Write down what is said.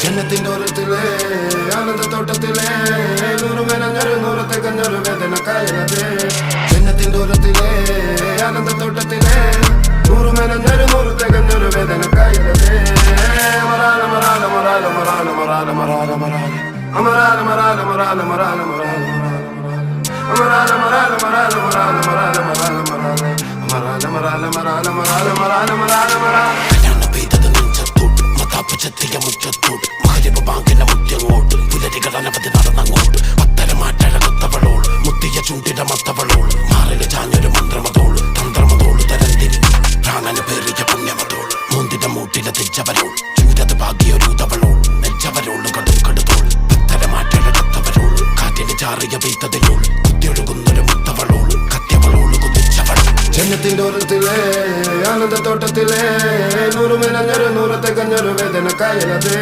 ജന്നത്തിന്റെ ഓരത്തിലെ ആനന്ദത്തോട്ടത്തിലെ നൂറുമേനഞ്ഞൊരു നൂറത്തെ കഞ്ഞൊരു വേദന കായലത് ജന്നത്തിന്റെ ഓരത്തിലെ ആനന്ദത്തോട്ടത്തിലെ നൂറുമേനഞ്ഞൊരു നൂറത്തെ കഞ്ഞൊരു വേദന കായലത് മറാല മറാല മറാല മറാല മറാല മറാല മറാല അമറാല മറാല മറാല മറാല മറാല അമറാല മറാല മറാല മറാല മറാല മറാല മറാല അമറാല മറാല മറാല മറാല മറാല മറാല മറാല ചെത്തിയ മുറ്റത്തോട്ട് മഹരിബ് ബാങ്കിന്റെ മുറ്റങ്ങോട്ട് പുലരികൾ അനവധി നടന്നങ്ങോട്ട് പത്തരമാറ്റഴകത്തവളോട് മുത്തിയ ചൂണ്ടിന്റെ മത്തവളോട് മാറില് ചാഞ്ഞൊരു മന്ത്രമതോള് തന്ത്രമതോള് തരംതിരി പ്രാണന് പേറിയ പുണ്യമതോൾ മൂന്നിന്റെ മൂട്ടിലെ തിരിച്ചവരോൾ ചൂരത് ഭാഗ്യൊരൂതവളോൾ നെഞ്ചവരോള് കടും കടുതോൾ പത്തരമാറ്റഴകത്തവരോൾ കാറ്റിന് ചാറിയ വീത്തതയോൾ കുത്തിയൊഴുകുന്നൊരു മുത്തവളോള് കത്യവളോള് കുതിച്ചവളോൾ ജന്നത്തിന്റെ ഓരത്തിലെ ആനന്ദത്തോട്ടത്തിലെ നൂറുമേനഞ്ഞൊരു നൂറത്തെ കഞ്ഞൊരു വേദന കായലത്